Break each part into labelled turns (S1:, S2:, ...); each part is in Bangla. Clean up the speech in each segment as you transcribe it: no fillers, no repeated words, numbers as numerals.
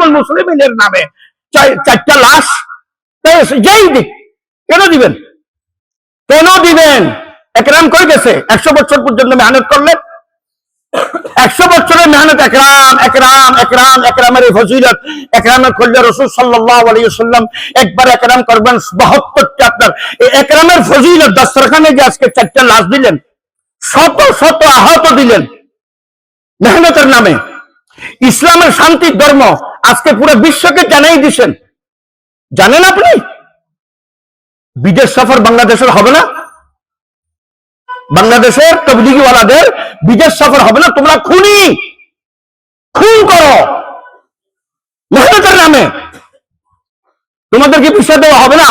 S1: একরামুল মুসলিমিনের নামে চারটা লাশ যেই দিক, কেন দিবেন? কেন দিবেন? একরাম কই গেছে? 100 বছর পর্যন্ত মেহনত করলেন, 100 বছরের মেহনত। একরাম একরাম একরাম একরামের ফজিলত, একরামের করলে রাসূল সাল্লাল্লাহু আলাইহি ওয়াসাল্লাম একবার একরাম করবেন 72টা। আপনার এই একরামের ফজিলত দস্তরখানে যে আজকে 4টা লাশ দিলেন, শত শত আহত দিলেন মেহনতের নামে। ইসলামের শান্তির ধর্ম আজকে পুরো বিশ্বকে জানাই দিচ্ছেন। জানেন আপনি বিদেশ সফর বাংলাদেশের হবে না? বাংলাদেশের তবলিগীওয়ালাদের বিদেশ সফর হবে না? তোমরা খুন করো মেহনতের নামে, তোমাদেরকে ভিসা দেওয়া হবে না?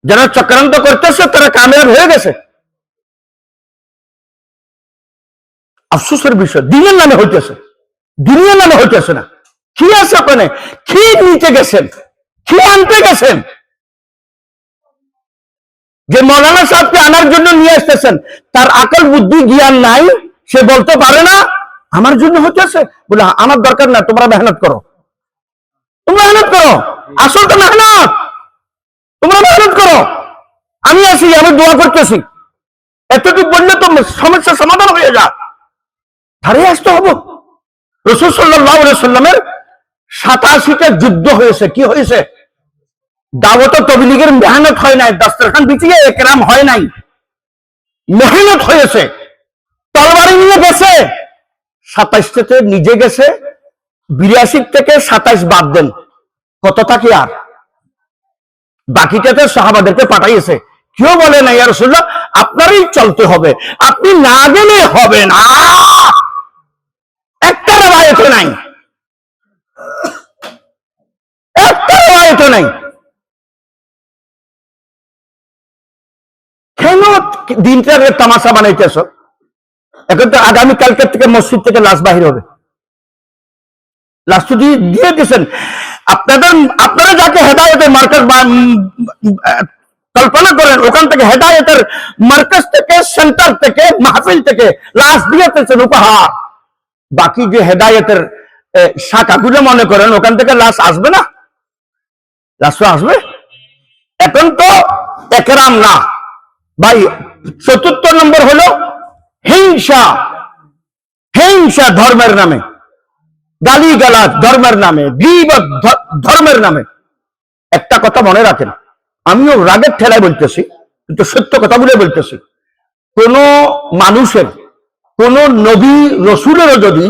S1: যারা চক্রান্ত করতেছে তারা কামিয়াব হয়ে গেছে। আফসোসের বিষয়, দিনের নামে হইতেছে, দুনিয়ার নামে হইতেছে না। কি আছে ওখানে? কি নিতে গেছেন, কি আনতে গেছেন? যে মৌলানা সাহেবকে আনার জন্য নিয়ে আসতেছেন, তার আকল বুদ্ধি জ্ঞান নাই, সে বলতে পারে না আমার জন্য হইতেছে। বলে আমার দরকার না, তোমরা মেহনত করো, তোমরা মেহনত করো, আসল তো মেহনত, তোমরা মেহনত করো, আমি আছি, আমি দোয়া করতেছি। এতটুকু বললে তো সমস্যার সমাধান হয়ে যায়। ধারে আসতে হবো। রাসূল সাল্লাল্লাহু আলাইহি ওয়াসাল্লামের 87টা যুদ্ধ হয়েছে। কি হয়েছে? দাওয়াত ও তাবলীগের মেহনত হয় নাই, দস্তরখান বিছিয়ে একরাম হয় নাই, মেহনত হয়েছে। তরবারি নিয়ে গেছে 27টাতে, নিজে গেছে 82 থেকে 27 বাদ দেন, কত থাকে আর? বাকিটাতে সাহাবাদেরকে পাঠাইছে। কেউ বলে না ইয়া রাসূলুল্লাহ আপনারই চলতে হবে, আপনি না গেলে হবে না। একটা রায়ত নাই, একটা রায়ত নাই। কেন দিনটার তামাশা বানাইতেছ? এখন তো আগামীকালকে থেকে মসজিদ থেকে লাশ বাহির হবে। লাশ তো দিয়ে দিয়েছেন আপনারা যাকে হেদায়েতের মার্কাজ কল্পনা করেন, ওখান থেকে হেদায়েতের মার্কাজ থেকে, সেন্টার থেকে, মাহফিল থেকে লাশ দিয়েছেন উপহার। বাকি যে হেদায়েতের শাখাগুলো মনে করেন ওখান থেকে লাশ আসবে না? লাশ তো আসবে। এখন তো একরাম না ভাই। 4র্থ নম্বর হলো হিংসা। হিংসা ধর্মের নামে, গালিগালাজ ধর্মের নামে, গীবত ধর্মের নামে। একটা কথা মনে রাখেন, আমিও রাগের ঠেলায় বলতেছি, কিন্তু সত্য কথা বলে বলতেছি। কোন মানুষের, কোন নবী রসুলেরও যদি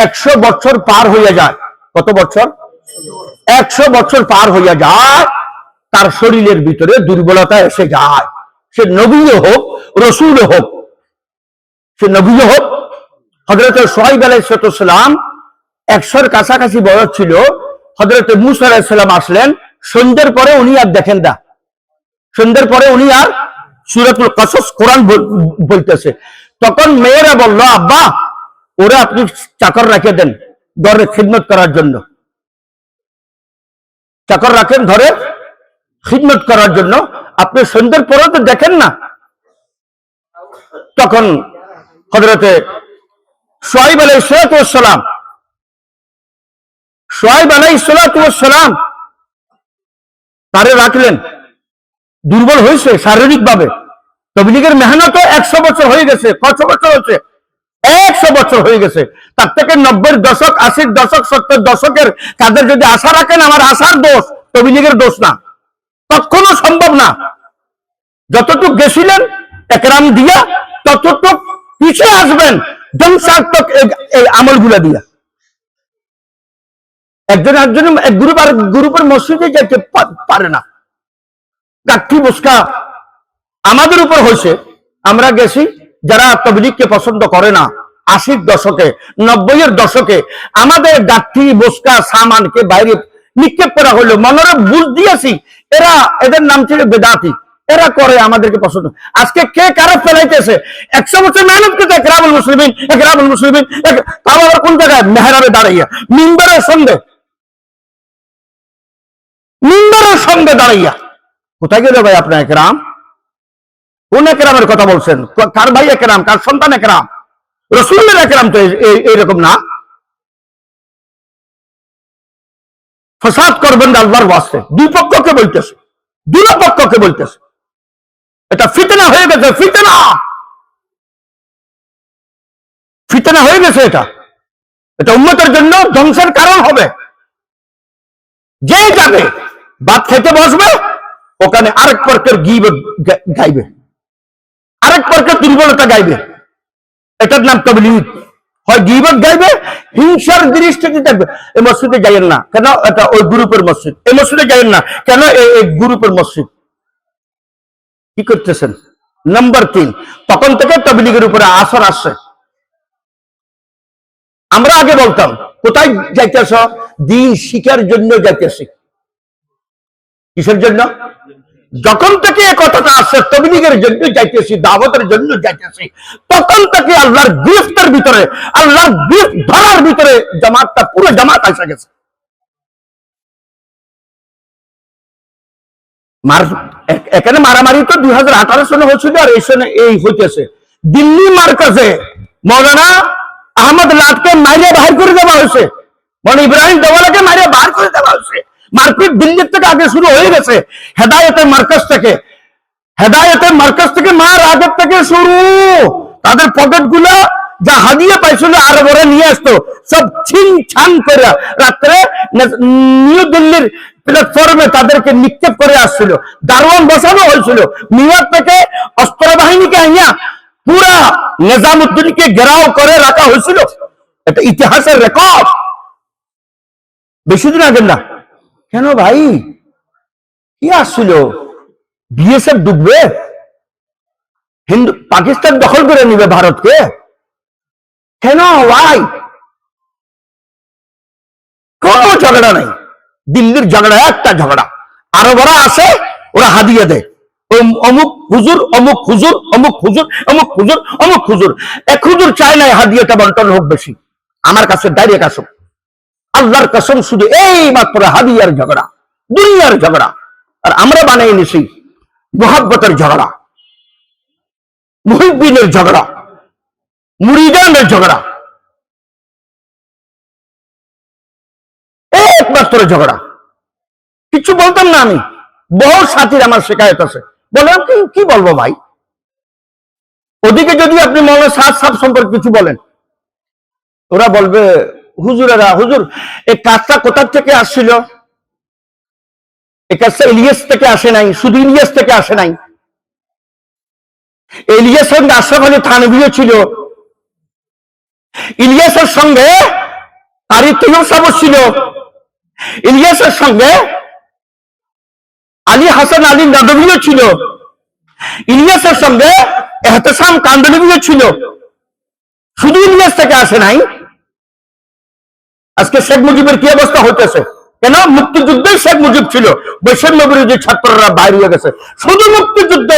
S1: 100 বছর পার হইয়া যায়, কত বছর? 100 বছর পার হইয়া যায়, তার শরীরের ভিতরে দুর্বলতা এসে যায়। সে নবীও হোক, রসুলও হোক, সে নবীও হোক। হযরত শুআয়ব আলাইহিস সালাম 100-র কাছাকাছি বয়স ছিল। হযরত মূসা আলাইহিস সালাম আসলেন সন্ধ্যের পরে, উনি আর দেখেন না। সন্ধ্যের পরে উনি আর সূরাতুল কাসাস কোরআন বলতেছে। তখন মেয়েরা বলল, আব্বা ওরা আপনি চাকর রেখে দেন ঘরে খিদমত করার জন্য, চাকর রাখেন ঘরে খিদমত করার জন্য, আপনি সন্ধ্যের পরে তো দেখেন না। তখন হযরতে শুআয়ব আলাইহিস সালাম তারে রাখলেন। দুর্বল হয়েছে শারীরিক ভাবে। তাবলীগের মেহনত 100 বছর হয়ে গেছে। কত বছর হচ্ছে? 100 বছর হয়ে গেছে। তার থেকে 90-র দশক, 80-র দশক, 70-র দশকের তাদের যদি আশা রাখেন, আমার আশার দোষ, তাবলীগের দোষ না, কখনো সম্ভব না। যতটুক গেছিলেন একরাম দিয়া, ততটুক পিছিয়ে আসবেন ধ্বংসাত্মক এই আমলগুলা দিয়া। একজন এক গ্রুপ আর গ্রুপের মসজিদে যেতে পারে না। কাঠি বসকা আমাদের উপর হয়েছে। আমরা গেছি, যারা তাবলীগকে পছন্দ করে না, 80-র দশকে, 90-এর দশকে আমাদের গাঠি বসকা সামানকে বাইরে নিক্ষেপ করা হলো। মনের বুঝ দিয়েছি এদের নাম ছিল বেদাতি, এরা করে, আমাদেরকে পছন্দ। আজকে কে কারা ফেলাইতেছে? 100 বছর মেহনত করতে একরামুল মুসলিমিন, একরামুল মুসলিমিন, তাও আবার কোন জায়গায়? মেহরাবে দাঁড়াইয়া, মিম্বারের সঙ্গে দাঁড়াইয়া। কোথায় গেল ভাই আপনার একরাম? কোন একরামের কথা বলছেন? কার ভাই একরাম? কার সন্তান একরাম? রসুলের একরাম তো এইরকম না। ফসাদ করবেন আল্লাহর ওয়াস্তে, দুই পক্ষকে বলতেছে, দুই পক্ষকে বলতেছে, এটা ফিতনা হয়ে গেছে, ফিতনা, ফিতনা হয়ে গেছে। এটা উম্মতের জন্য ধ্বংসের কারণ হবে। যে যাবে ভাত খেতে বসবে, ওখানে আরেক পক্ষের গীবত গাইবে, আরেক পক্ষের দুর্বলতা গাইবে। এটার নাম তাবলীগ। হয় গীবত গাইবে, হিংসার দৃষ্টিতে দেখবে। এই মসজিদে যাইয়েন না কেন, এটা ওই গ্রুপের মসজিদ। এই মসজিদে যাইয়েন না কেন, এই গ্রুপের মসজিদ। কি করতেছেন? নাম্বার 3, তখন থেকে তাবলীগের উপরে আসর আসছে। আমরা আগে বলতাম কোথায় যাইতেছ? দিন শিখার জন্য যাইতেছি। কিসের জন্য? যখন থেকে এই কথাটা আসছে তাবলীগের জন্য যাইতেছি, দাওয়াতের জন্য যাইতেছি, তখন থেকে আল্লাহর গ্রেফতার ভিতরে, আল্লাহর গ্রেফ ধরার ভিতরে জামাতটা, পুরো জামাত আসা গেছে। এখানে মারামারি তো 2018 সনে হয়েছিল, আর এই সনে এই হইতেছে। দিল্লি মার্কাজে মৌলানা আহমদ লাটকে মারিয়া বাহির করে দেওয়া হয়েছে, মানে ইব্রাহিম দেওয়ালাকে মারিয়া বাহির করে দেওয়া হয়েছে। মারপিট দিল্লির থেকে আগে শুরু হয়ে গেছে, হেদায়েতের মার্কাজ থেকে, হেদায়েতের মার্কাজ থেকে, মার আগের থেকে শুরু। তাদের পকেট গুলো যা হাদিয়া পাইছিল আরবরা নিয়ে আসতো, সব ছিন ছান করে রাত্রে নিউ দিল্লির প্ল্যাটফর্মে তাদেরকে নিক্ষেপ করে আসছিল। দারোয়ান বসানো হয়েছিল, নিউ ইয়র্ক থেকে অস্ত্র বাহিনীকে আইয়া পুরা নিজামুদ্দিনকে ঘেরাও করে রাখা হয়েছিল। এটা ইতিহাসের রেকর্ড, বেশি দিন আগে না। কেন ভাই? কি আসছিল? বিএসএফ ডুববে, পাকিস্তান দখল করে নিবে ভারতকে। কেন ভাই? কোন ঝগড়া নাই, দিল্লির ঝগড়া একটা ঝগড়া। আরবরা আসে, ওরা হাদিয়া দেয়, অমুক হুজুর, অমুক হুজুর, অমুক হুজুর, অমুক হুজুর, অমুক হুজুর। এক হুজুর চায় নাই হাদিয়াটা বন্টন হোক বেশি, আমার কাছে ডাইরেক্ট আসুক। আল্লাহর কসম, শুধু এই মাত্র হাদিয়ার ঝগড়া, দুনিয়ার ঝগড়া। আর আমরা বানাই নিছি মোহাব্বতের ঝগড়া, মুহিব্বিনের ঝগড়া, মুরিদানের ঝগড়া, একমাত্র ঝগড়া। কিছু বলতাম না আমি, বহু সাথীর আমার শেখায়ত আছে। বলেন কি বলবো ভাই? ওদিকে যদি আপনি মনে সাত সম্পর্কে কিছু বলেন, ওরা বলবে হুজুরেরা, হুজুর এই কাজটা কোথা থেকে আসছিল? এই কাজটা ইলিয়াস থেকে আসে নাই, শুধু ইলিয়াস থেকে আসে নাই। ইলিয়াসের সঙ্গে আশরাফ আলী থানভীও ছিল, ইলিয়াসের সঙ্গে কারি তৈয়ব সাহেব ছিল, ইলিয়াসের সঙ্গে আলী হাসান আলী নদভীও ছিল, ইলিয়াসের সঙ্গে এহতেসাম কান্দলভিও ছিল। শুধু ইলিয়াস থেকে আসে নাই। আজকে শেখ মুজিবের কি অবস্থা হইতেছে? কেন? মুক্তিযুদ্ধে শেখ মুজিব ছিল, বৈষম্য বিরোধী ছাত্ররা বাইরে হয়ে গেছে। শুধু মুক্তিযুদ্ধে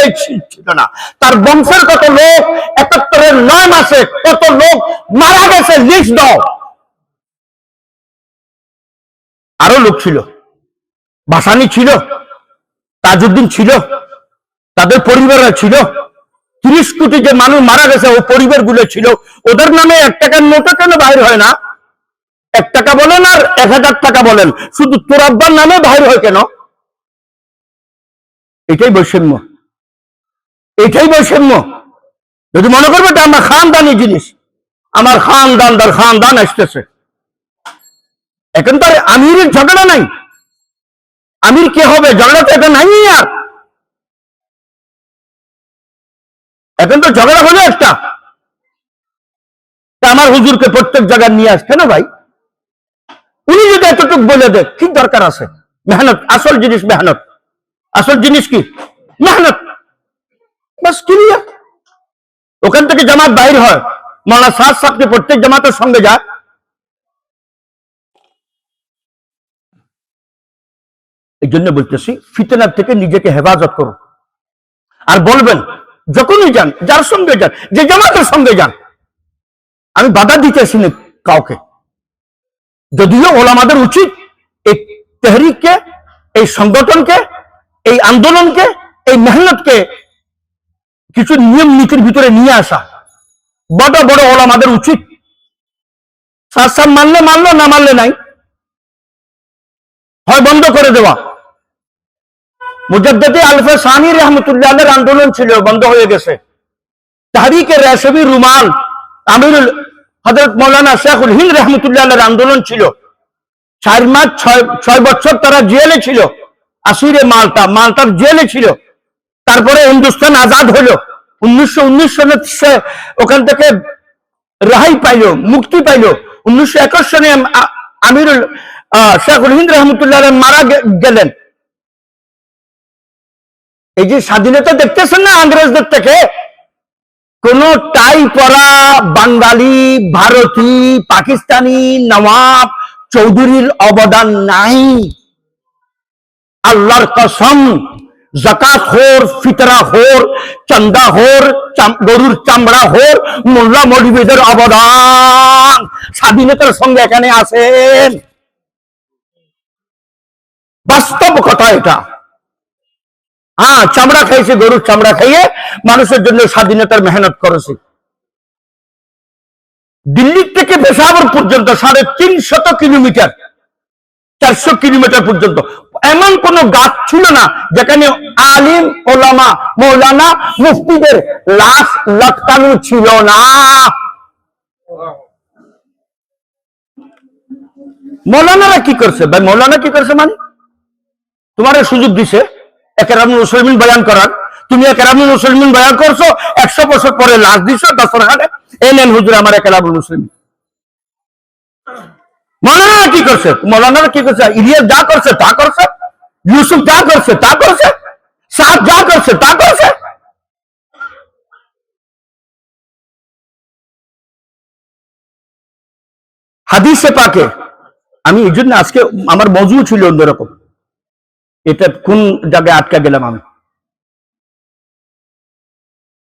S1: ছিল না, তার বংশের কত লোক ৭১-এর ৯ মাসে কত লোক মারা গেছে, লিস্ট দাও। আরো লোক ছিল, ভাসানী ছিল, তাজউদ্দিন ছিল, তাদের পরিবাররা ছিল। ৩০ কোটি যে মানুষ মারা গেছে, ও পরিবার গুলো ছিল। ওদের নামে ১ টাকার নোটও কেন বাইর হয় না? ১ টাকা বলেন আর ১,০০০ টাকা বলেন, শুধু তোর আব্বার নামে বাইর হয় কেন? এটাই বৈষম্য, এটাই বৈষম্য। যদি মনে করবে এটা আমার খানদানি জিনিস, আমার খানদান আসতেছে। এখন তো আমিরের ঝগড়া নাই, আমির কে হবে ঝগড়া তো এটা নাই। আর এখন তো ঝগড়া হলো একটা, আমার হুজুরকে প্রত্যেক জায়গায় নিয়ে আস। কেন ভাই? উনি যদি এতটুকু বলে দেয়, কি দরকার আছে? মেহনত, আসল জিনিস মেহনত। আসল জিনিস কি? মেহনত। বাস ক্লিয়ার। ওখান থেকে জামাত বাইর হয়, মাওলানা সাদ সাহেবকে প্রত্যেক জামাতের সঙ্গে যায়। এই জন্য বলতেছি, ফিতনার থেকে নিজেকে হেফাজত করুন। আর বলবেন যখনই যান, যার সঙ্গে যান, যে জামাতের সঙ্গে যান, আমি বাধা দিতেছি না কাউকে। যদিও ওলামাদের উচিত এই তেহরিককে, এই সংগঠনকে, এই আন্দোলনকে, এই মেহনতকে কিছু নিয়ম নীতির ভিতরে নিয়ে আসা। বড় বড় ওলামাদের উচিত, সাসাব মানলে মানলো, না মানলে নাই, হয় বন্ধ করে দেওয়া। মুজাদ্দিদ আলফে সানি রহমতুল্লাহ আলাইহির আন্দোলন ছিল, বন্ধ হয়ে গেছে। তাহরিকে রেশমি রুমাল আমিরুল হযরত মাওলানা শেখুল হিন্দ রহমতুল্লাহ আলাইহির আন্দোলন ছিল। 4 মাস 6 বছর তারা জেলে ছিল, আসিরে মালটার জেলে ছিল। তারপরে হিন্দুস্তান আজাদ হলো 1919 সনে, ওখান থেকে রেহাই পাইল, মুক্তি পাইল। 1921 সনে আমিরুল শেখুল হিন্দ রহমতুল্লাহ আলাইহি মারা গেলেন। এই যে স্বাধীনতা দেখতেছেন না ইংরেজদের থেকে, কোন টাই পরা বাঙালি, ভারতী, পাকিস্তানি, নওয়াব, চৌধুরীর অবদান নাই। আল্লাহর কসম, জাকাত হোর, ফিতরা হোর, চন্দা হোর, গরুর চামড়া হোর, মোল্লা মৌলবীদের অবদান স্বাধীনতার সঙ্গে এখানে আছেন। বাস্তব কথা এটা। হ্যাঁ, চামড়া খাইছে, গরুর চামড়া খাইয়ে মানুষের জন্য স্বাধীনতার মেহনত করেছে। দিল্লি থেকে পেশাওয়ার পর্যন্ত 350 কিলোমিটার, 400 কিলোমিটার পর্যন্ত এমন কোন গাছ ছিল না যেখানে আলিম, ওলামা, মৌলানা, মুফতিদের লাশ লটকানো ছিল না। মৌলানারা কি করছে ভাই? মৌলানা কি করছে মানে, তোমার সুযোগ দিছে একরামুল মুসলিমিন বয়ান করার, তুমি একরামুল মুসলিমিন বয়ান করছো, 100 বছর পরে লাশ দিছো দস্তরখানে, এই নেন হুজুর আমার একরামুল মুসলিমিন। মৌলানা কি করছে? মৌলানারা কি করছে? ইলিয়াস যা করছে তা করছে, ইউসুফ যা করছে তা করছে, সাদ যা করছে তা করছে। হাদিসে পাকে আমি এই জন্য আজকে আমার মজু ছিল অন্যরকম, এটা কোন জায়গায় আটকা গেলাম আমি,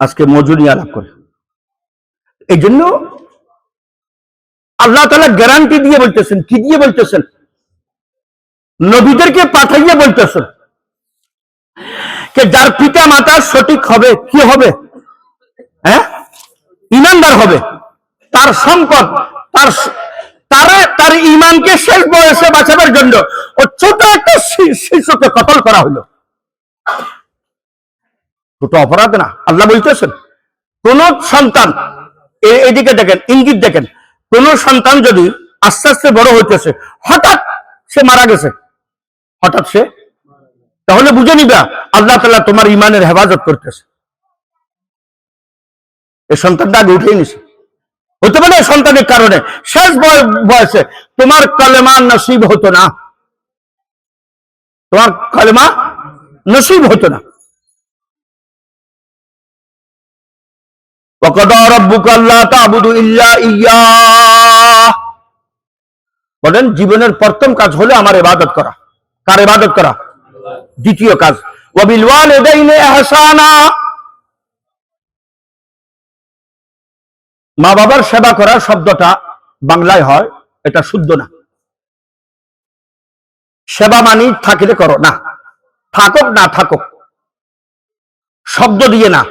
S1: আজকে মজু নিয়ে আলাপ করে। এই জন্য আল্লাহ তাআলা গ্যারান্টি দিয়ে বলতেছেন, কি দিয়ে বলতেছেন? নবীদেরকে পাঠাইয়া বলতেছেন যে যার পিতা মাতা সঠিক হবে, কি হবে? হ্যাঁ, ইমানদার হবে, তার সম্পদ, তার ইমানকে শেষ বয়সে বাঁচাবার জন্য ও ছোট একটা শিশুকে কতল করা হলো। ছোট অপরাধ না। আল্লাহ বলতেছেন কোন সন্তান, এদিকে দেখেন, ইঙ্গিত দেখেন, কোন সন্তান যদি আস্তে আস্তে বড় হইতেছে, হঠাৎ সে মারা গেছে, হঠাৎ সে, তাহলে বুঝে নিবা আল্লাহ তাআলা তোমার ইমানের হেফাজত করতেছে। এই সন্তানটা আগে উঠেই নিছে, হতে পারে সন্তানের কারণে শেষ বয়সে তোমার কালেমা নসিব হতো না, তোমার কালেমা নসিব হতো না। ওয়াকাদা রাব্বুকা আল্লা তা'বুদু ইল্লা ইয়্যাহ, বলেন জীবনের প্রথম কাজ হলো আমার ইবাদত করা। কার ইবাদত করা? দ্বিতীয় কাজ ওয়া বিল ওয়ালিদাইনি ইহসানা, মা বাবার সেবা করা শব্দটা বাংলায় হয়, এটা শুদ্ধ না। সেবা মানি থাকিলে করো না, থাকুক না থাকুক, শব্দ দিয়ে না,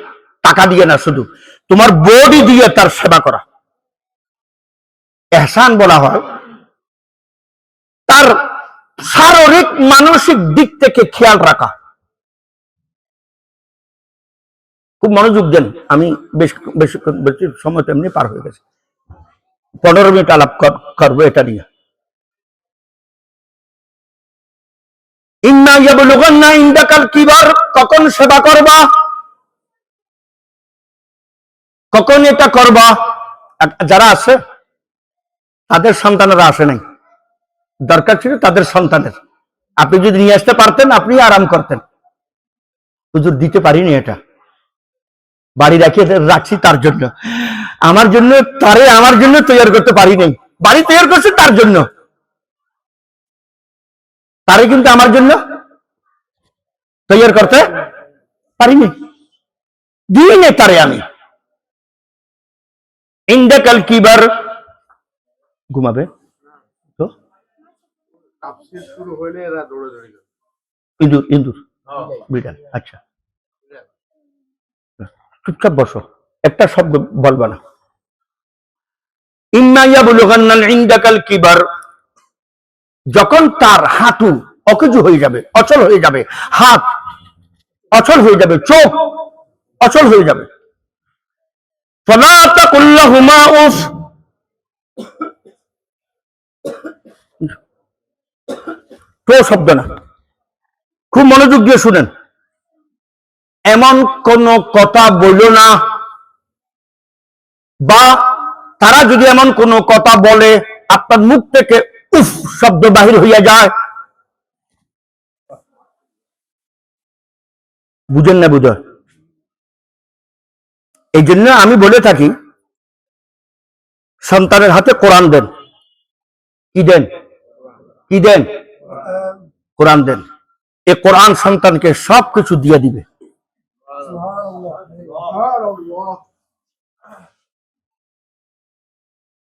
S1: টাকা দিয়ে না, শুধু তোমার বডি দিয়ে তার সেবা করা। ইহসান বলা হয় তার শারীরিক মানসিক দিক থেকে খেয়াল রাখা। খুব মনোযোগ দেন, আমি বেশি সময় তো এমনি পার হয়ে গেছে, 15 মিনিট আলাপ করবো এটা নিয়ে। ইন্না ইয়াবলুগান্না ইনদাকাল কিবার, কখন সেবা করবা, কখন এটা করবা। যারা আছে তাদের সন্তানেরা আসে নাই, দরকার ছিল তাদের সন্তানের। আপনি যদি নিয়ে আসতে পারতেন আপনি আরাম করতেন, হুজুর দিতে পারিনি, এটা বাড়ি রাখছি তার জন্য, আমার জন্য, তারে আমার জন্য তৈরি করতে পারি নাই। বাড়ি তৈরি করছে তার জন্য, তারে কিন্তু আমার জন্য তৈরি করতে পারিনি, দিইনি তারে আমি। ইনদাকাল কিবার, ঘুমাবে তো শুরু হইলে এরা দৌড়াদৌড়ি করে, ইঁদুর ইঁদুর বিড়াল। আচ্ছা চুপচাপ বসো, একটা শব্দ বলবা না। ইম্মা ইয়াবলুগান্না ইনদাকাল কিবার, যখন তার হাঁটু অকেজু হয়ে যাবে, অচল হয়ে যাবে, হাত অচল হয়ে যাবে, চোখ অচল হয়ে যাবে, ফালা তাকুল লাহুমা উফ, তো শব্দ না, খুব মনোযোগ দিয়ে শুনেন, এমন কোন কথা বলল না, বা তারা যদি এমন কোন কথা বলে আপনার মুখ থেকে উফ শব্দ বাহির হইয়া যায়, বুঝেন না? বুঝেন? এই জন্য আমি বলে থাকি সন্তানের হাতে কোরআন দেন। কি দেন? কি দেন? কোরআন দেন। এ কোরআন সন্তানকে সবকিছু দিয়ে দিবে।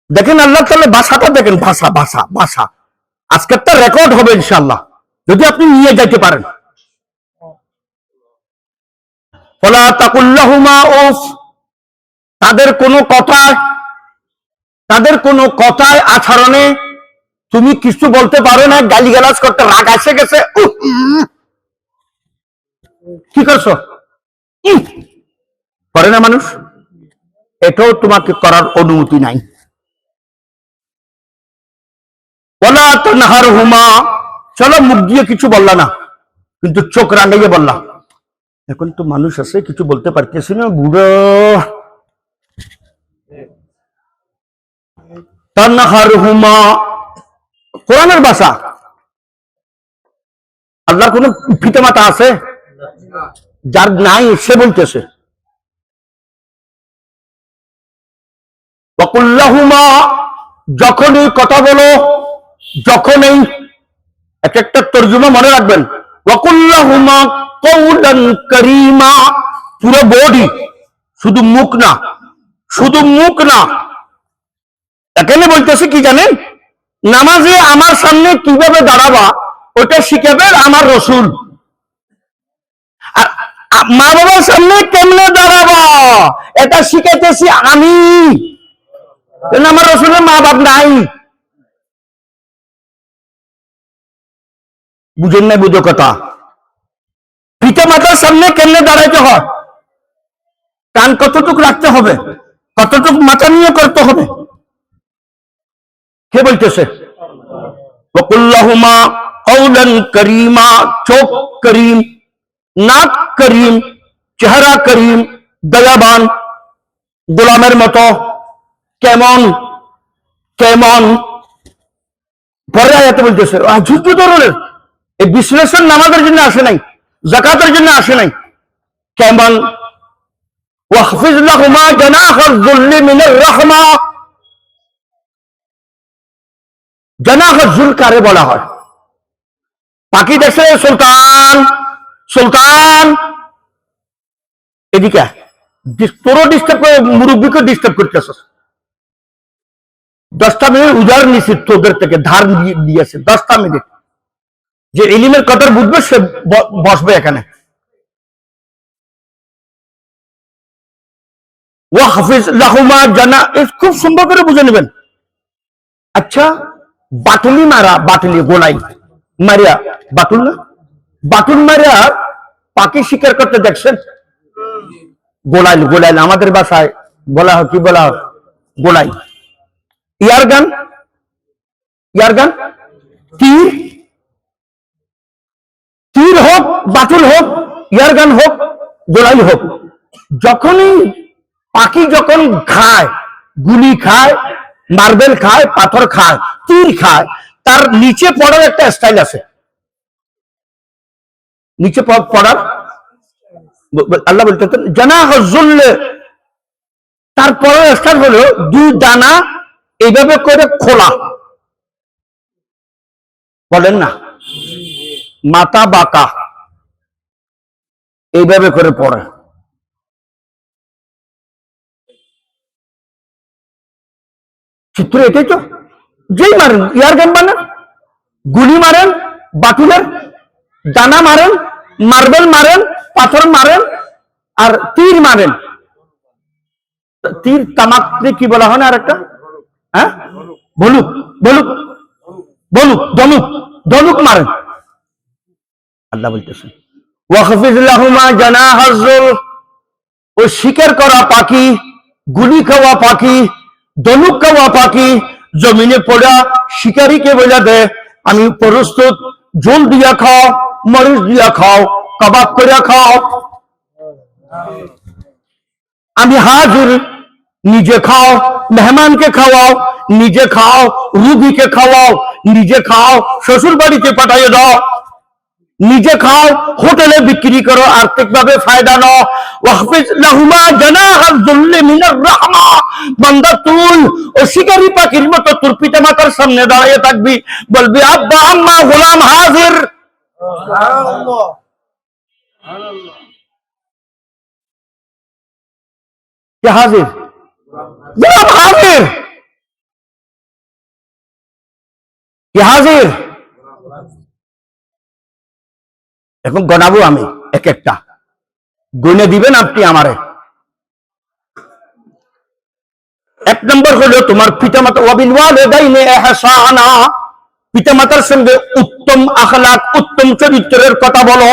S1: দেখেন আল্লাহ তাআলা ভাষাটা দেখেন, ভাষা ভাষা ভাষা আজকেরটা রেকর্ড হবে ইনশাআল্লাহ, যদি আপনি নিয়ে যাইতে পারেন। ফালা তাকুল লাহুমা উফ, তাদের কোনো কথায় আচরণে তুমি কিছু বলতে পারো না, গালিগালাজ করতে, রাগ এসে গেছে, কি করছো, করে না মানুষ, এটাও তোমাকে করার অনুমতি নাই। ওয়ালা তানহারহুমা, চলো মুখ দিয়ে কিছু বললা না, কিন্তু চোখ রাঙাইয়ে বললা। এখন তো মানুষ আছে কিছু বলতে পারতেছি না, বুড়ো। তানহারহুমা কোরআনের ভাষা। আল্লাহর কোন পিতা মাতা আছে? যার নাই সে বলতেছে। ওয়াকুল লাহুমা, যখনই কথা বলো, যখনই, এক একটা তর্জমা মনে রাখবেন, ওয়াকুল লাহুমা কওলান কারীমা, পুরো বডি, শুধু মুখ না, শুধু মুখ না। এখানে বলতেছে কি জানেন, নামাজে আমার সামনে কিভাবে দাঁড়াবা ওটা শিখাবে আমার রসুল, আর মা বাবার সামনে কেমনে দাঁড়াবা এটা শিখাইতেছি আমি, আমার রসুলের মা বাপ নাই। বুঝেন না? বুঝো কথা। পিতা মাতার সামনে কেমনে দাঁড়াইতে হয়, কান কতটুকু রাখতে হবে, কতটুকু মাথা নিয়ে করতে হবে, কে বলতেছে? ওয়াকুল লাহুমা কওলান কারীমা, চোখ করিম, নাক করিম, চেহারা করিম, দয়াবান, গোলামের মতো, কেমন কেমন। পরে আয়াতে বলতেছে আশ্চর্য ধরনের, এই বিশ্লেষণ নামাজের জন্য আসে নাই, যাকাতের জন্য আসে নাই। কেমন? ওয়াহফিজ লাহুমা জানাহাল যুল্লি মিনার রাহমা, জানাহাল যুল কারে বলা হয়? পাখি দেশে সুলতান, সুলতান এদিকে তোরও ডিস্টার্ব করে, মুরব্বীকে ডিস্টার্ব করতেছ। 10টা মিনিট উজাড় নিছি তোদের থেকে, ধার দিয়েছে 10টা মিনিট। যে ইলিমের কদর বুঝবে সে বসবে এখানে। ওয়াহফিজ লাহুমা জানা, খুব সুন্দর করে বুঝে নেবেন। আচ্ছা, বাটুলি মারা, বাটুলি গোলাই মারিয়া, বাটুল না, বাটুল মারিয়া পাখি শিকার করতে দেখছেন? গোলাইল, গোলাইল আমাদের ভাষায় বলা হয়, কি বলা হয়? গোলাই। ইয়ারগান, ইয়ারগান, তীর, তীর হোক, বাটুল হোক, ইয়ারগান হোক, গোলাই হোক, যখনই পাখি যখন খায়, গুলি খায়, মার্বেল খায়, পাথর খায়, তীর খায়, তার নিচে পড়ার একটা স্টাইল আছে। নিচে পড়ার আল্লাহ বলতেন জানাহুল্লে, তারপরে স্টাইল হলো 2 ডানা এইভাবে করে খোলা, বলেন না, মাথা বাঁকা, এইভাবে করে পড়ে। চিত্র এটাই তো, যেই মারেন, ইয়ারগান মারেন, গুলি মারেন, বাটুলের দানা মারেন, মার্বেল মারেন, পাথর মারেন, আর তীর মারেন। তীর তামাক কি বলা হয় না আরেকটা, হ্যাঁ, বলুক বলুক বলুক, ধনুক ধনুক মারেন। আল্লাহ বলতেছেন ওয়াখফিজ লাহুমা জানাহাজ যুল, ও শিকার করা পাখি, গুলি খাওয়া পাখি, ধনুক খাওয়া পাখি জমিনে পড়া শিকারীকে বলে দে আমি প্রস্তুত, ঝোল দিয়া খাও, মরিচ দিয়া খাও, কাবাব করে খাও, আমি হাজির। নিজে খাও, মেহমানকে খাওয়াও, নিজে খাও, রুগীকে খাওয়াও, নিজে খাও, শ্বশুর বাড়িতে পাঠিয়ে দাও, নিজে খাও, হোটেলে বিক্রি করো, আর্থিকভাবে ফায়দা নাও। ওয়াহফিজ লাহুমা জানাহাজ যুল্লি মিনার রাহমা, বান্দা তুই ও শিকারী পাখির মতো তোর পিতা মাতার সামনে দাঁড়িয়ে থাকবি, বলবি আব্বা আম্মা গোলাম হাজির। সুবহানাল্লাহ, সুবহানাল্লাহ। কে হাজির? গোলাম হাজির। কে হাজির? এখন গণাবো আমি এক একটা, গুনে দিবেন আপনি আমারে। এক নম্বর হলো তোমার পিতামাতা, ওয়াবিল ওয়ালিদাইনি ইহসানা, পিতামাতার সঙ্গে উত্তম আখলাক, উত্তম চরিত্রের কথা বলো।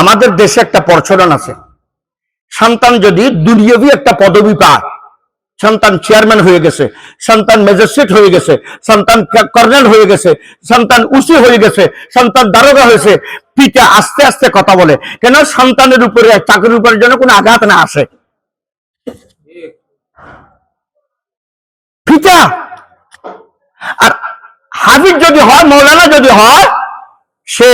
S1: আমাদের দেশে একটা প্রচলন আছে, সন্তান যদি দুনিয়াবি একটা পদবি পায়, সন্তান চেয়ারম্যান হয়ে গেছে, সন্তান ম্যাজিস্ট্রেট হয়ে গেছে, সন্তান কর্নেল হয়ে গেছে, সন্তান উসি হয়ে গেছে, সন্তান দারোগা হয়েছে, পিতা আস্তে আস্তে কথা বলে, কেন? সন্তানের উপরে, চাকরির উপরে যেন কোনো আঘাত না আসে। পিতা আর হাফিজ যদি হয়, মৌলানা যদি হয়, সে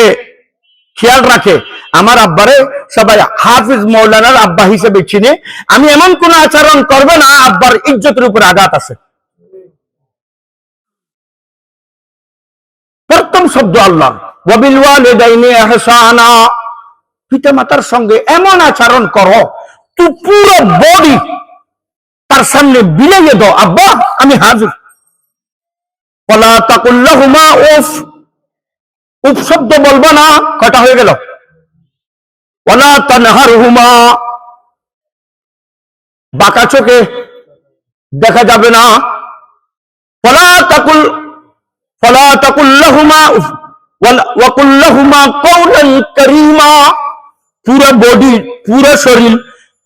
S1: খেয়াল রাখে আমার আব্বারে সবাই হাফিজ মৌলানার আব্বা হিসেবে চিনে, আমি এমন কোন আচরণ করবে না আব্বার ইজ্জতের উপর আঘাত আছে। প্রথম শব্দ আল্লাহ, ওয়াবিল ওয়ালিদাইনি ইহসানা, পিতা মাতার সঙ্গে এমন আচরণ করো তো পুরো বডি তার সামনে বিলাইয়ে দাও, আব্বা আমি হাজির। ওয়ালা তাকুল লাহুমা উফ, উফ শব্দ বলবো না, কটা হয়ে গেল? ওয়ালা তানহারহুমা, বাঁকা চোখে দেখা যাবে না। ওয়ালা তাকুল লাহুমা উফ ওয়া কুল লাহুমা কাওলান কারীমা, পুরো বডি পুরো শরীর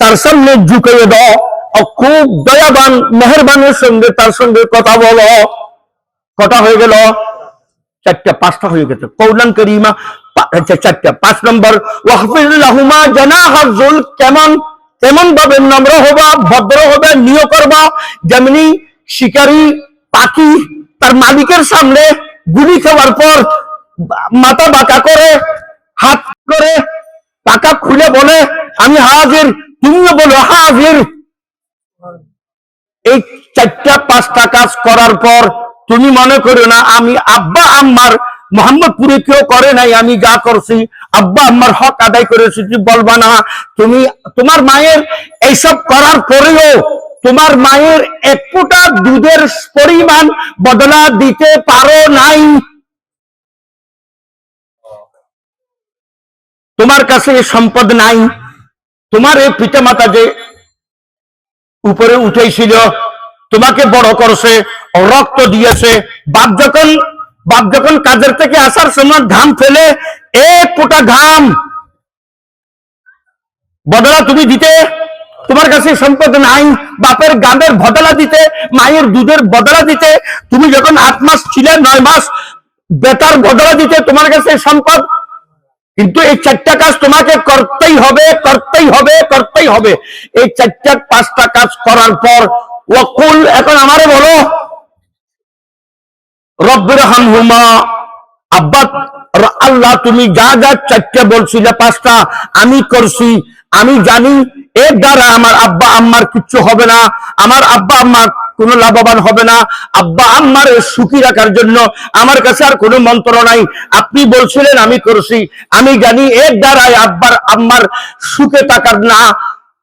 S1: তার সামনে ঝুঁকিয়ে দাও, খুব দয়াবান মেহেরবানের সঙ্গে তার সঙ্গে কথা বলো। কটা হয়ে গেল? চারটা, পাঁচটা হয়ে গেছে। কওলান কারীমা চারটা। 5 নম্বর ওয়াহফিজ লাহুমা জানাহাজ যুল, কেমন ভাবে নম্র হবা, ভদ্র হবে, নিয় করবা, যেমনি শিকারী পাখি তার মালিকের সামনে গুলি খাওয়ার পর মাথা বাঁকা করে, হাত করে, পাকা খুলে বলে আমি হাজির, তুমিও বলো হাজির। এই 4-5টা কাজ করার পর তুমি মনে করো না আমি আব্বা আম্মার, মোহাম্মদপুরে কেউ করে নাই, আমি যা করছি আব্বা আম্মার হক আদায় করেছি, তুমি বলবা না। তুমি তোমার মায়ের এইসব করার পরেও তোমার মায়ের এক ফোঁটা দুধের পরিমাণ বদলা দিতে পারো নাই। তোমার কাছে সম্পদ নাই, তোমার এই পিতা মাতা যে উপরে উঠেছিল, তোমাকে বড় করছে, রক্ত দিয়েছে, বাপ যখন কাজের থেকে আসার সময় ঘাম ফেলে, এক ফোঁটা ঘাম বদলা তুমি দিতে, তোমার কাছে সম্পদ নাই। বাপের গামের বদলা দিতে, মায়ের দুধের বদলা দিতে, তুমি যখন 8 মাস ছিলে, 9 মাস বেতার বদলা দিতে তোমার কাছে সম্পদ। কিন্তু এই 4টা কাজ তোমাকে করতেই হবে, করতেই হবে, করতেই হবে। এই 4-5টা কাজ করার পর ওয়াকুল, এখন আমারে বলো রব্বির হামহুমা, আব্বা আল্লাহ তুমি যা যা 4টা বলছিলে 5টা আমি করছি, আমি জানি এর দ্বারা আমার আব্বা আম্মার কিচ্ছু হবে না, আমার আব্বা আম্মা কোনো লাভবান হবে না। আব্বা আম্মার সুখী রাখার জন্য আমার কাছে আর কোনো মন্ত্র নাই, আপনি বলছিলেন আমি করছি, আমি জানি এর দ্বারাই আব্বার আম্মার সুখে থাকার না।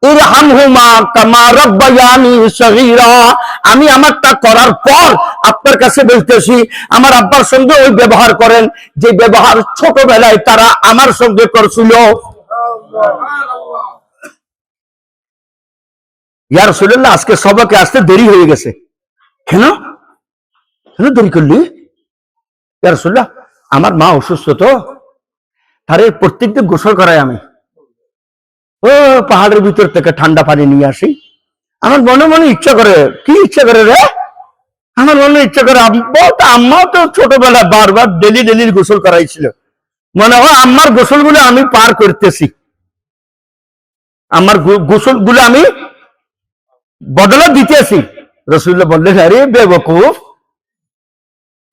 S1: ইরহামহুমা কামা রাব্বায়ানি সগীরা, আমি আমারটা করার পর আপনার কাছে বলতেছি আমার আব্বার সঙ্গে ওই ব্যবহার করেন যে ব্যবহার ছোটবেলায় তারা আমার সঙ্গে করছিল। ইয়া রাসূলুল্লাহ, আজকে সবাকে আসতে দেরি হয়ে গেছে। কেন কেন দেরি করলি? ইয়া রাসূলুল্লাহ, আমার মা অসুস্থ, তো তারে প্রত্যেকদিন গোসল করাই আমি। ও পাহাড়ের ভিতর থেকে ঠান্ডা পানি নিয়ে আসি। আমার মনে মনে ইচ্ছা করে, কি ইচ্ছা করে রে? আমার মনে ইচ্ছা করে, আম্মাও তো ছোটবেলায় বারবার ডেলি ডেলি গোসল করাইছিল, মনে হয় আম্মার গোসল গুলো আমি পার করতেছি, আমার গোসল গুলো আমি বদলা দিতেছি। রাসূলুল্লাহ বললেন, আরে বেবকুফ,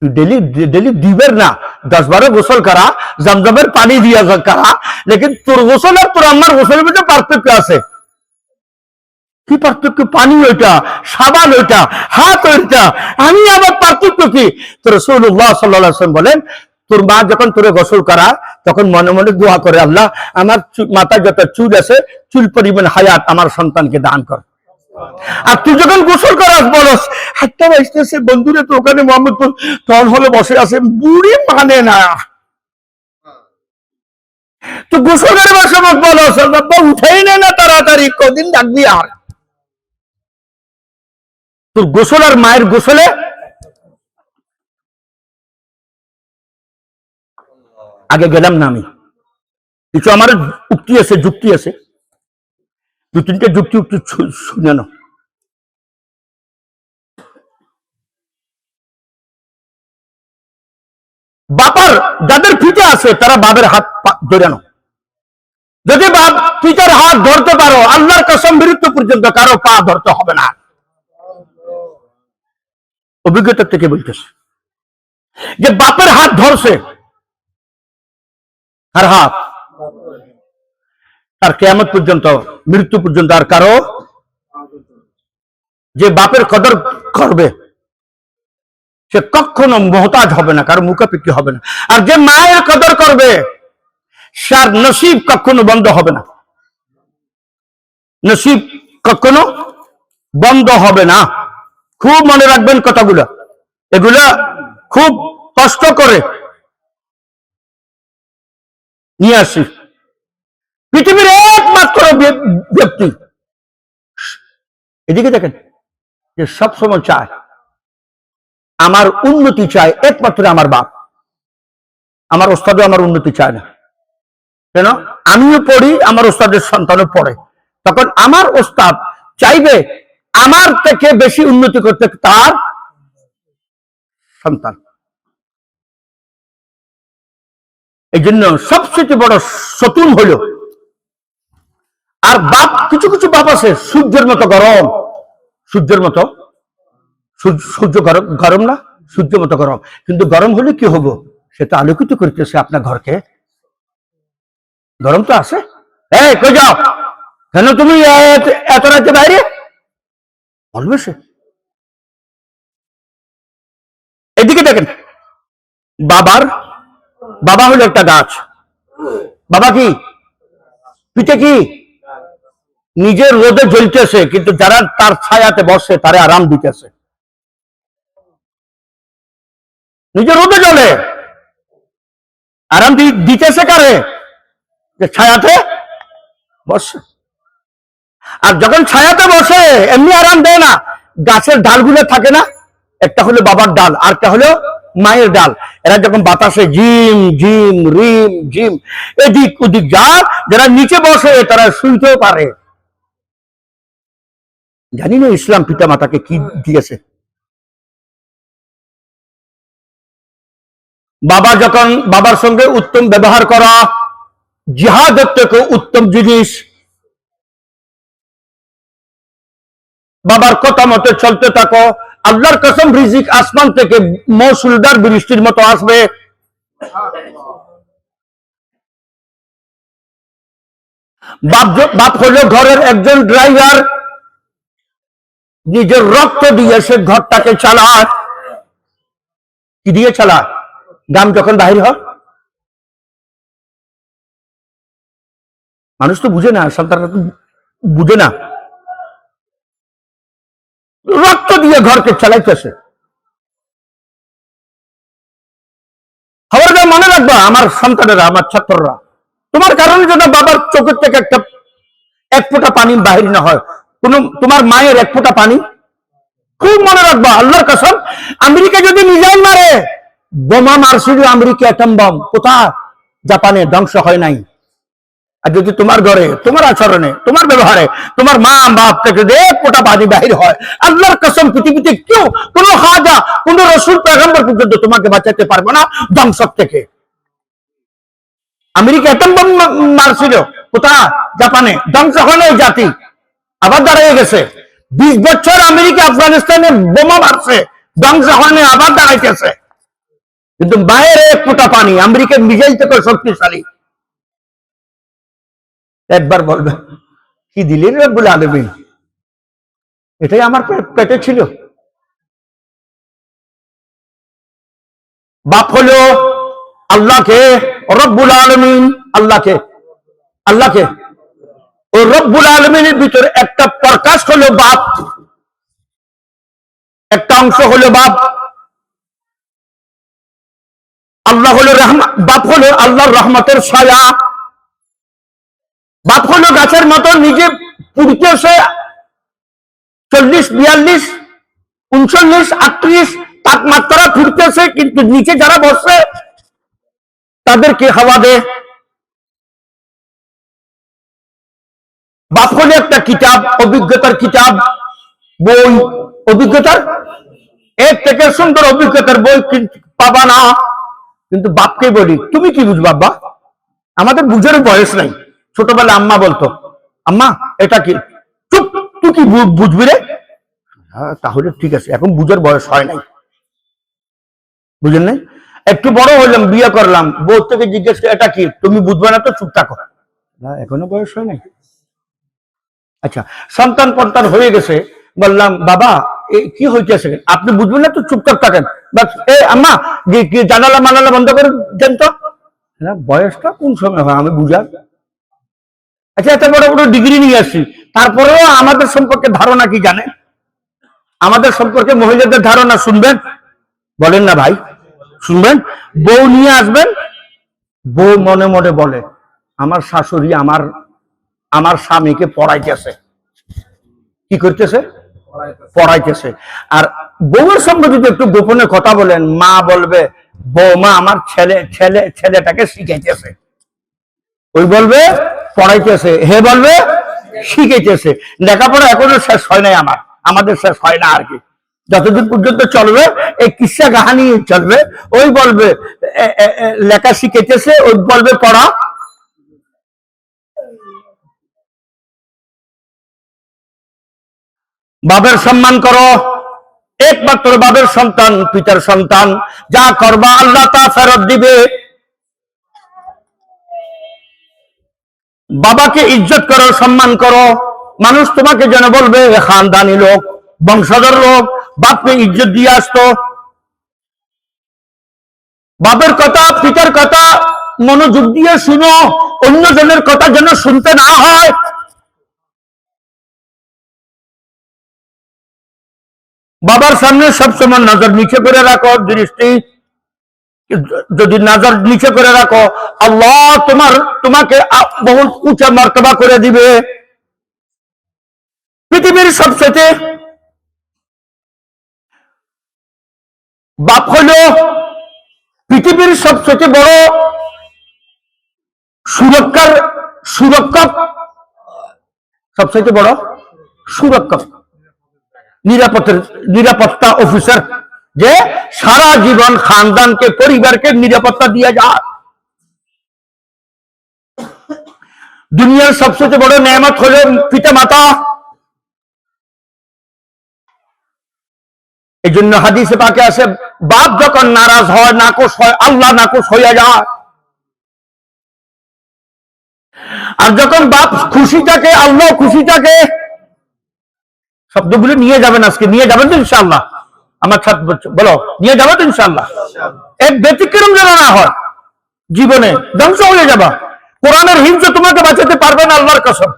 S1: তুই ডেলি ডেলি দিবের না, 10-12 গোসল করা, জমজমের পানি দিয়া করা, লেকিন তোর গোসল আর তোর আম্মার গোসলের মধ্যে পার্থক্য আছে। কি পার্থক্য? পানি ওইটা, সাবান ওইটা, হাত ওইটা, আমি আবার পার্থক্য কি? তো রাসূলুল্লাহ সাল্লাল্লাহু আলাইহি ওয়াসাল্লাম বলেন, তোর মা যখন তোরে গোসল করা, তখন মনে মনে দোয়া করে, আল্লাহ, আমার মাথায় যত চুল আছে, চুল পরিমাণ হায়াত আমার সন্তানকে দান কর। আর তুই যখন গোসল করাস, বলস হাতটা বাজতেছে, বন্ধুরে তো ওখানে মোহাম্মদপুর টাউন হলে বসে আছে, বুড়ি মানে না, তো গোসল করার সময় বলস, বাবা উঠেই না তাড়াতাড়ি, কদিন ডাকবি আর? তোর গোসল আর মায়ের গোসলে আগে গেলাম না আমি, কিছু আমার উক্তি আছে, যুক্তি আছে, 2-3টে যুক্তি উক্তি শুনে নাও। বাপার যাদের পিতা আছে, তারা বাবের হাত ধরে নাও। যদি বাপ পিতার হাত ধরতে পারো, আল্লাহর কসম, মৃত্যু পর্যন্ত কারো পা ধরতে হবে না। অভিজ্ঞতা থেকে বলতেছে, যে বাপের হাত ধরছে, আর হাত তার কিয়ামত পর্যন্ত, মৃত্যু পর্যন্ত আর কারো, যে বাপের কদর করবে সে কখনো মোহতাজ হবে না, কারো মুখাপেক্ষি হবে না। আর যে মায়ের কদর করবে, সার নসিব কখনো বন্ধ হবে না, নসিব কখনো বন্ধ হবে না। খুব মনে রাখবেন কথাগুলো, এগুলা খুব কষ্ট করে নিয়ে আসি। পৃথিবীর একমাত্র ব্যক্তি, এদিকে দেখেন, যে সবসময় চায় আমার উন্নতি, চায় একমাত্র আমার বাপ। আমার ওস্তাদও আমার উন্নতি চায় না। কেন? আমিও পড়ি, আমার ওস্তাদের সন্তানও পড়ে, তখন আমার ওস্তাদ চাইবে আমার থেকে বেশি উন্নতি করতে তার সন্তান। এই জন্য সবচেয়ে বড় শতুন হল, আর বাপ, কিছু কিছু বাপ আছে সূর্যের মতো গরম, সূর্যের মতো, সূর্য গরম না, সূর্যের মতো গরম, কিন্তু গরম হলে কি হবো, সেটা আলোকিত করতেছে আপনার ঘরকে, গরম তো আছে। এই কই যাও, কেন তুমি এত রাতে বাইরে? বলবে সে। এদিকে দেখেন, বাবা হলো একটা গাছ। বাবা কি? পিঠে কি? নিজের রোদে জ্বলতেছে, কিন্তু যারা তার ছায়াতে বসে তারা আরাম দিতেছে। নিজের রোদে জ্বলে, আরাম দিতেছে কারে? যে ছায়াতে বসে। আর যখন ছায়াতে বসে, এমনি আরাম দেয় না, গাছের ডালগুলো থাকে না, একটা হলো বাবার ডাল, আরটা হলো মায়ের ডাল, এরা যখন বাতাসে ঝিম ঝিম রিম ঝিম এদিক ওদিক যায়, যারা নিচে বসে তারা শুইতেও পারে। জানি না ইসলাম পিতা মাতাকে কি দিয়েছে। বাবার সঙ্গে উত্তম ব্যবহার করা জিহাদের থেকে উত্তম জিনিস। বাবার কথা মতো চলতে থাকো, আল্লাহর কসম, রিজিক আসমান থেকে মৌসুলদার বৃষ্টির মতো আসবে। বাপ হলো ঘরের একজন ড্রাইভার, নিজের রক্ত দিয়ে সে ঘরটাকে চালায়। কি দিয়ে চালায়? গাম যখন বাহির হয়, মানুষ তো বুঝে না, সন্তানরা তো বুঝে না, রক্ত দিয়ে ঘরকে চালাইতেছে। খবরদার মনে রাখবা, আমার সন্তানেরা, আমার ছাত্ররা, তোমার কারণে যদি বাবার চোখের থেকে এক ফোঁটা পানি বাহির না হয়, তোমার মায়ের এক ফোঁটা পানি? খুব মনে রাখবা, আল্লাহর কসম, আমেরিকা যদি মিসাইল মারে, বোমা মারছিল আমেরিকা অ্যাটম বম, কোথায়? জাপানে, ধ্বংস হয় নাই। আর যদি তোমার ঘরে, তোমার আচরণে, তোমার ব্যবহারে, তোমার মা বাপ থেকে এক ফোঁটা পানি বাহির হয়, আল্লাহর কসম পৃথিবীতে কেউ, কোন খাজা, কোন রসুল পয়গম্বর পর্যন্ত তোমাকে বাঁচাতে পারবে না ধ্বংস থেকে। আমেরিকা অ্যাটম বম মারছিল, কোথায়? জাপানে, ধ্বংস হয় না ওই জাতি, আবার দাঁড়িয়ে গেছে। 20 বছর আমেরিকা আফগানিস্তানে বোমা মারছে, ধ্বংস হয়নি, আবার দাঁড়াইতেছে। কিন্তু বাইরে এক ফোঁটা পানি, আমেরিকার মিসাইল থেকে শক্তিশালী। একবার বলবে কি দিলেন রব্বুল আলামিন, এটাই আমার পেটে ছিল। বাপ হলো আল্লাহকে, রব্বুল আলামিন আল্লাহকে, আল্লাহকে ও রব্বুল আলামিনের ভিতরে একটা প্রকাশ হলো বাপ, একটা অংশ হলো বাপ। আল্লাহ হলো বাপ হলো আল্লাহর রহমতের ছায়া। বাপ হলো গাছের মতো নিজে পুড়তেছে 40, 42, 39, 38 তাপমাত্রা ফুটতেছে, কিন্তু নিচে যারা বসে তাদেরকে হাওয়া দেয়। বাপ হলো একটা কিতাব, অভিজ্ঞতার কিতাব, বই, অভিজ্ঞতার এর থেকে সুন্দর অভিজ্ঞতার বই পাবা না। কিন্তু বাপকে বলি, তুমি কি বুঝবা বাবা? আমাদের বুঝার বয়স নাই। ছোটবেলায় আম্মা বলতো, আম্মা এটা কি, চুপ, তুই কি বুঝবি রে? তাহলে ঠিক আছে, এখন বুঝার বয়স হয় নাই, বুঝেন নাই? একটু বড় হইলাম, বিয়ে করলাম, বউ থেকে জিজ্ঞেস করে এটা কি, তুমি বুঝবে না তো চুপ থাকো। না, এখনো বয়স হয় নাই। আচ্ছা, সন্তান পন্তান হয়ে গেছে, বললাম বাবা কি হইতেছে, আপনি বুঝবেন না তো চুপচাপ থাকেন। আম্মা জানালা মানালা বন্ধ করে দেন তো। বয়সটা কোন সময় হয় আমি বুঝার? আচ্ছা, এত বড় বড় ডিগ্রি নিয়ে আসছি, তারপরেও আমাদের সম্পর্কে ধারণা কি জানেন? আমাদের সম্পর্কে মহিলাদের ধারণা শুনবেন? বলেন না ভাই, শুনবেন? বউ নিয়ে আসবেন, বউ মনে মনে বলে আমার শাশুড়ি আমার স্বামীকে পড়াইতেছে। কি করতেছে? পড়াইতেছে। আর বউয়ের সঙ্গে যদি একটু গোপনে কথা বলেন, মা বলবে বৌমা আমার ছেলেটাকে শিখাইতেছে। ওই বলবে পড়াইতেছে, হে বলবে শিখাইতেছে। লেখাপড়া এখনো শেষ হয় নাই, আমাদের শেষ হয় না আর কি। যতদিন পর্যন্ত চলবে এই কিসসা কাহানি চলবে। ওই বলবে লেখা শিখাইতেছে, ওই বলবে পড়া। বাবার সম্মান করো, একমাত্র বাবার সন্তান, পিতার সন্তান, যা করবা আল্লাহ তা ফেরত দিবে। বাবাকে ইজ্জত করো, সম্মান করো, মানুষ তোমাকে যেন বলবে খানদানি লোক, বংশধর লোক, বাপকে ইজ্জত দিয়ে আসতো। বাবার কথা, পিতার কথা মনোযোগ দিয়ে শুনো, অন্যজনের কথা যেন শুনতে না হয়। বাবার সামনে সবসময় নজর নিচে করে রাখো, দৃষ্টি যদি নজর নিচে করে রাখো, আল্লাহ তোমাকে বহুত উঁচা মর্তবা করে দিবে। পৃথিবীর সবচেয়ে বাপ হলো পৃথিবীর সবচেয়ে বড় সুরক্ষক, সবচেয়ে বড় সুরক্ষক, নিরাপত্তা অফিসার, যে সারা জীবন খানদানকে, পরিবারকে নিরাপত্তা দিয়ে যায়। দুনিয়ার সবচেয়ে বড় নেয়ামত হলো পিতা মাতা। এই জন্য হাদিসে পাকে আছে, বাপ যখন নারাজ হয়, নাকশ হয়, আল্লাহ নাকশ হইয়া যায়। আর যখন বাপ খুশি থাকে, আল্লাহ খুশি থাকে। শব্দগুলো নিয়ে যাবেন, আজকে নিয়ে যাবেন তো ইনশাআল্লাহ। আমার ছাত্র বলো, নিয়ে যাবে তো ইনশাআল্লাহ। এক ব্যতিক্রম যেন না হয়, জীবনে ধ্বংস হয়ে যাবা। কোরআনের হিংসা তোমাকে বাঁচাতে পারবে না, আল্লাহর কসম।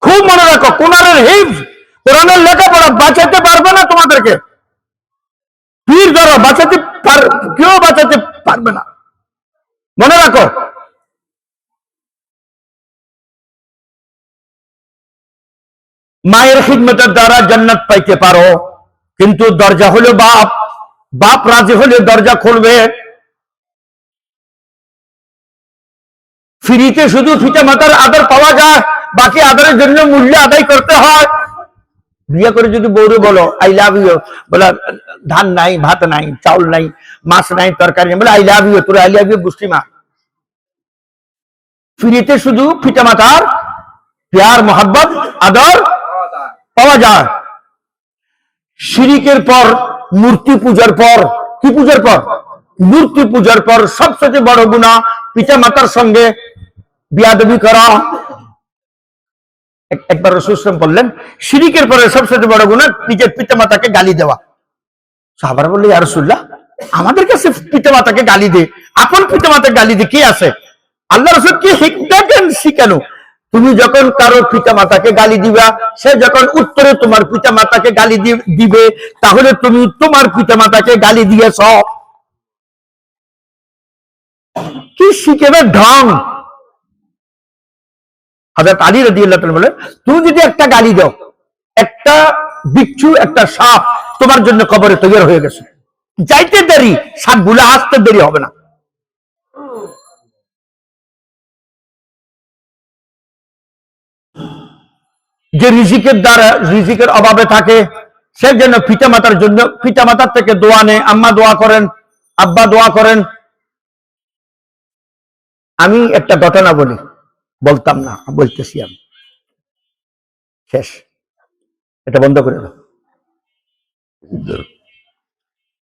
S1: খুব মনে রাখো, কোরআনের হিংস, কোরআনের লেখাপড়া বাঁচাতে পারবে না তোমাদেরকে। পীর ধরো, কেউ বাঁচাতে পারবে না, মনে রাখো। মায়ের খিদমতের দ্বারা জান্নাত পাইতে পারো, কিন্তু দরজা হলো বাপ। বাপ রাজি হলে দরজা খুলবে। ফ্রিতে শুধু পিতা মাতার আদর পাওয়া যায়, বাকি আদরের জন্য মূল্য আদায় করতে হয়। বিয়ে করে যদি বউরে বলো আই লাভ ইউ, বলে ধান নাই, ভাত নাই, চাউল নাই, মাছ নাই, তরকারি নাই, বলে আই লাভ ইউ, তোর আই লাভ ইউ গোষ্ঠী মা। ফ্রিতে শুধু পিতা মাতার প্যার, মোহাব্বত, আদর পাওয়া যায়। শিরিকের পর, মূর্তি পূজার পর, কি পূজার পর? মূর্তি পূজার পর সবচেয়ে বড় গুনাহ পিতা মাতার সঙ্গে বিয়াদবি করা। একবার রাসূল সাল্লাল্লাহু আলাইহি ওয়াসাল্লাম বললেন, শিরিকের পরে সবচেয়ে বড় গুনাহ নিজের পিতা মাতাকে গালি দেওয়া। সাহাবারা বললেন, ইয়া রাসূলুল্লাহ, আমাদের কাছে পিতা মাতাকে গালি দে, আপন পিতা মাতাকে গালি দে, কি আছে? আল্লাহ রাসূল কি হিকমত শিখানো, তুমি যখন কারো পিতা মাতাকে গালি দিবা, সে যখন উত্তরে তোমার পিতা মাতাকে গালি দিবে, তাহলে তুমি তোমার পিতা মাতাকে গালি দিয়েছ। কি শিখেবে ঢং। হযরত আলী রাদিয়াল্লাহু তাআলা বলেন, তুমি যদি একটা গালি দাও, একটা বিচ্ছু, একটা সাপ তোমার জন্য কবরে তৈরি হয়ে গেছে, যাইতে দেরি, সাপগুলো আসতে দেরি হবে না। যে রিজিকের দ্বারা, রিজিকের অভাবে থাকে, সে যেন পিতা মাতার জন্য, পিতা মাতার থেকে দোয়া নেয়। আম্মা দোয়া করেন, আব্বা দোয়া করেন। আমি একটা ঘটনা বলি, বলতাম না, বলতেছি আমি, শেষ, এটা বন্ধ করে দাও।